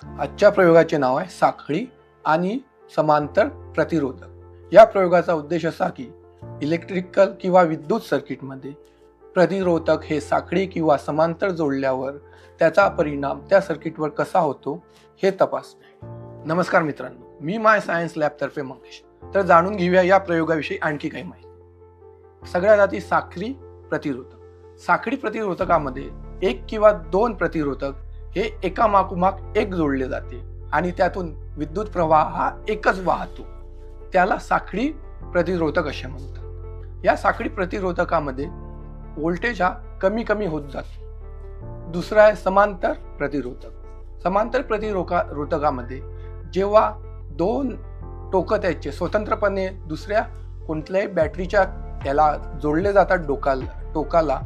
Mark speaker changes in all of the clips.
Speaker 1: आजच्या प्रयोगाचे नाव आहे साखळी आणि समांतर प्रतिरोधक। या प्रयोगाचा उद्देश असा की इलेक्ट्रिकल किंवा विद्युत सर्किटमध्ये प्रतिरोधक हे साखळी किंवा समांतर जोडल्यावर त्याचा परिणाम त्या सर्किटवर कसा होतो हे तपासणे। नमस्कार मित्रांनो, मी माय सायन्स लॅब तर्फे मंगेश। तर जाणून घेऊया या प्रयोगाविषयी आणखी काही माहिती। सगळ्यात आधी साखळी प्रतिरोधक। साखळी प्रतिरोधकामध्ये एक किंवा दोन प्रतिरोधक हे एकामागोमाग एक जोडले जाते आणि त्यातून विद्युत प्रवाह हा एकच वाहतो, त्याला साखळी प्रतिरोधक असे म्हणतात। या साखळी प्रतिरोधकामध्ये व्होल्टेज हा कमी कमी होत जातो। दुसरा आहे समांतर प्रतिरोधक। समांतर प्रतिरोधकामध्ये जेव्हा दोन टोकं त्याचे स्वतंत्रपणे दुसऱ्या कोणत्याही बॅटरीच्या याला जोडले जातात टोकाला,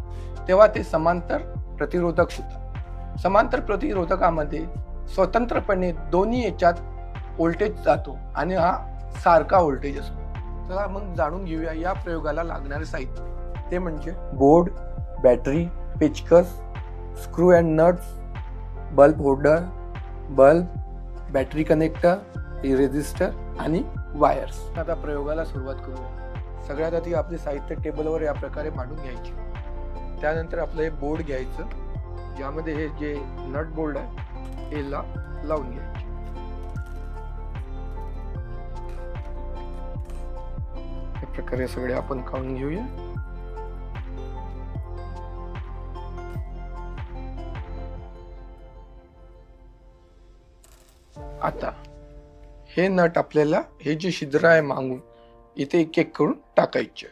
Speaker 1: तेव्हा ते समांतर प्रतिरोधक होतात। समांतर प्रतिरोधकामध्ये स्वतंत्रपणे दोन्ही याच्यात व्होल्टेज जातो आणि हा सारखा व्होल्टेज असतो। चला मग जाणून घेऊया या प्रयोगाला लागणारे साहित्य। ते म्हणजे बोर्ड, बॅटरी, पेचकस, screw and nuts, bulb holder, bulb, battery connector, resistor आणि वायर्स। आता प्रयोगाला सुरुवात करूया। सगळ्यात आधी आपले साहित्य टेबलवर या प्रकारे मांडून घ्यायचे। त्यानंतर आपलं हे बोर्ड घ्यायचं, ज्यामध्ये हे जे नट बोल्ट आहे हे लावून घ्यायचे। या प्रकारे सगळे आपण काढून घेऊया। आता हे नट आपल्याला हे जे छिद्र आहे मागून इथे एक एक करून टाकायचे।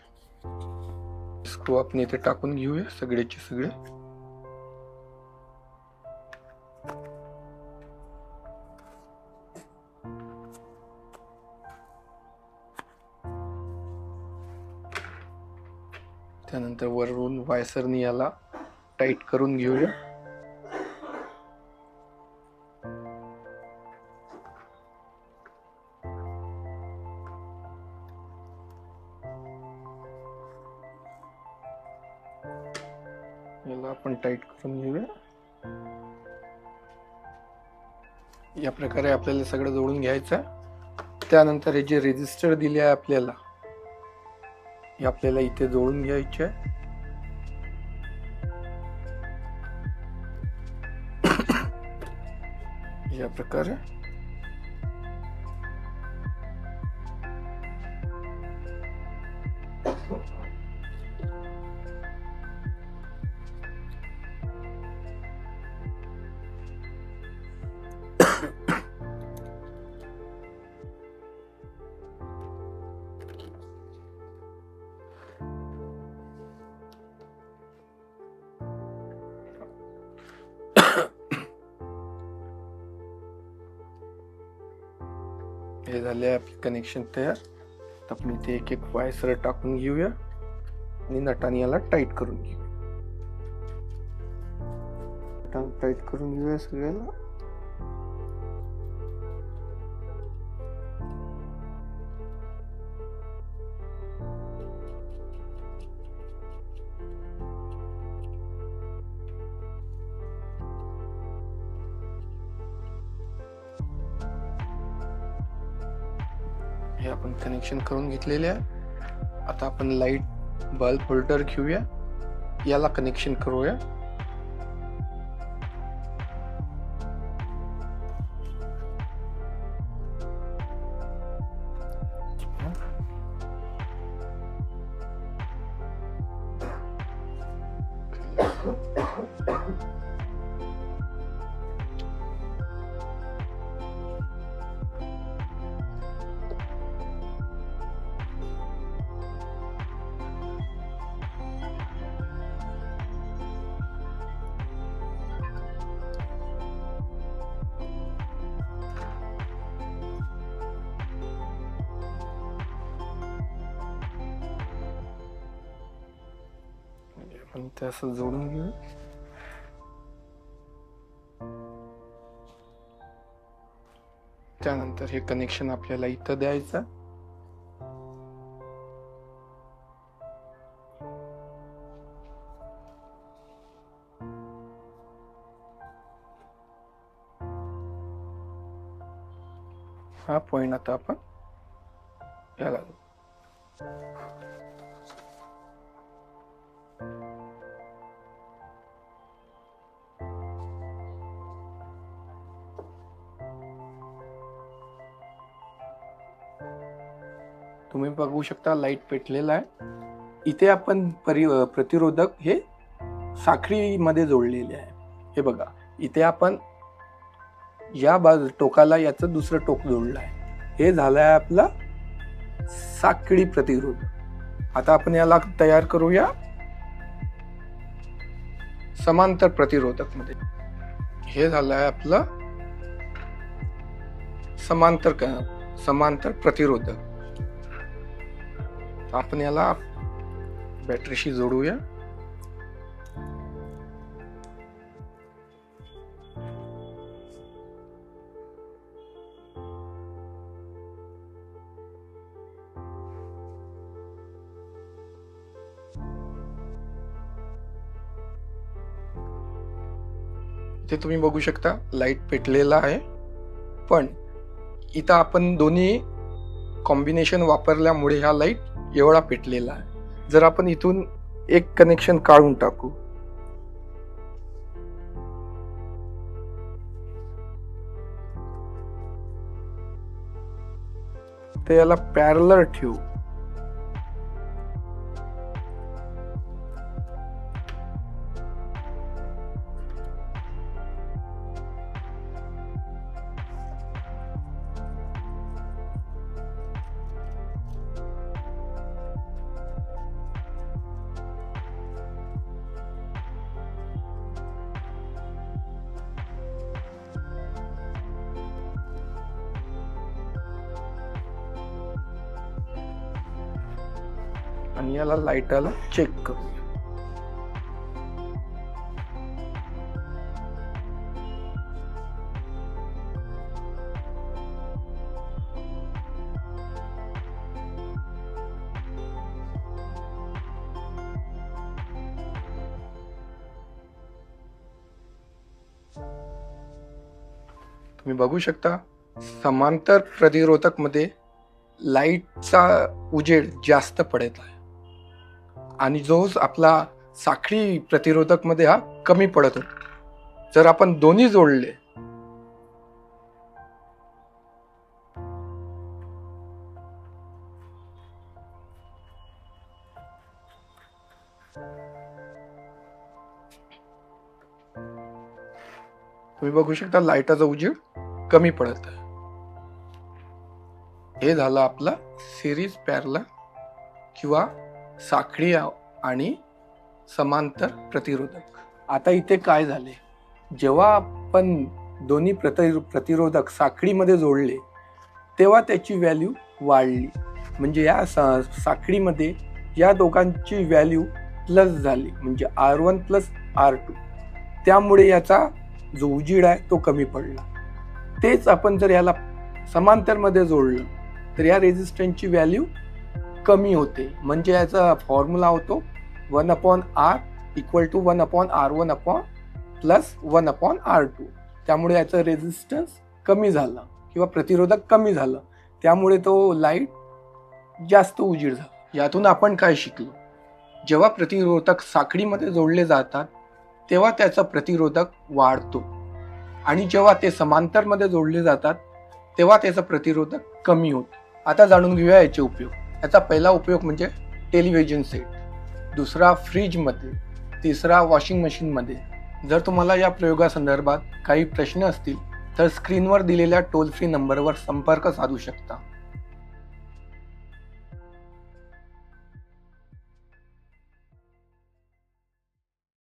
Speaker 1: स्क्रू आपण इथे टाकून घेऊया सगळेचे सगळे। त्यानंतर वरून वायसरनी याला टाईट करून घेऊया। याला आपण टाईट करून घेऊया। या प्रकारे आपल्याला सगळं जोडून घ्यायचं। त्यानंतर हे जे रेझिस्टर दिले आहे आपल्याला, हे आपल्याला इथे जोडून घ्यायचे। या प्रकारे हे झाले आपले कनेक्शन तयार। आपण इथे एक एक वायर टाकून घेऊया आणि नटाने याला टाईट करून घेऊया। टाईट करून घेऊया सगळ्याला। हे आपण कनेक्शन करून घेतलेले आहे। आता आपण लाईट बल्ब होल्डर घेऊया, याला कनेक्शन करूया। आपण ते असं जोडून घेऊ। त्यानंतर हे कनेक्शन आपल्याला इथं द्यायचं। हा पॉइंट आता आपण याला तुम्ही बघू शकता लाईट पेटलेला आहे। इथे आपण प्रतिरोधक हे साखळीमध्ये जोडलेले आहे। हे बघा, इथे आपण या टोकाला याचं दुसरं टोक जोडलं आहे। हे झालंय आपला साखळी प्रतिरोधक। आता आपण याला तयार करूया समांतर प्रतिरोधक मध्ये। हे झालंय आपलं समांतर प्रतिरोधक। आपण याला बॅटरीशी जोडूया। इथे तुम्ही बघू शकता लाईट पेटलेला आहे, पण इथं आपण दोन्ही कॉम्बिनेशन वापरल्यामुळे हा लाईट एवढा पेटलेला आहे। जर आपण इथून एक कनेक्शन काढून टाकू, तर याला पॅरलर ठेवू, आणि याला लाईटाला चेक करूया। तुम्ही बघू शकता समांतर प्रतिरोधक मध्ये लाईटचा उजेड जास्त पडत आहे आणि जो आपला साखळी प्रतिरोधक मध्ये हा कमी पडत होता। जर आपण दोन्ही जोडले तुम्ही बघू शकता लाईटाचा उजेड कमी पडत आहे। हे झालं आपला सिरीज पॅरलल किंवा साखळी आणि समांतर प्रतिरोधक। आता इथे काय झाले, जेव्हा आपण दोन्ही प्रतिरोधक साखळीमध्ये जोडले तेव्हा त्याची व्हॅल्यू वाढली, म्हणजे या साखळीमध्ये या दोघांची व्हॅल्यू प्लस झाली, म्हणजे R1 प्लस R2। त्यामुळे याचा जो उजेड आहे तो कमी पडला। तेच आपण जर याला समांतर मध्ये जोडलं तर या रेझिस्टन्सची व्हॅल्यू कमी होते, म्हणजे याचा फॉर्म्युला होतो 1/R = 1/R1 प्लस 1/R2। त्यामुळे याचं रेझिस्टन्स कमी झाला किंवा प्रतिरोधक कमी झालं, त्यामुळे तो लाईट जास्त उजेड झाला। यातून आपण काय शिकलो, जेव्हा प्रतिरोधक साखळीमध्ये जोडले जातात तेव्हा त्याचा प्रतिरोधक वाढतो आणि जेव्हा ते समांतर मध्ये जोडले जातात तेव्हा त्याचा प्रतिरोधक कमी होतो। आता जाणून घेऊया याचे उपयोग। याचा पहिला उपयोग म्हणजे टेलिव्हिजन सेट, दुसरा फ्रीज मध्ये, तिसरा वॉशिंग मशीन मध्ये। जर तुम्हाला या प्रयोगासंदर्भात काही प्रश्न असतील तर स्क्रीनवर दिलेल्या टोल फ्री नंबरवर संपर्क साधू शकता।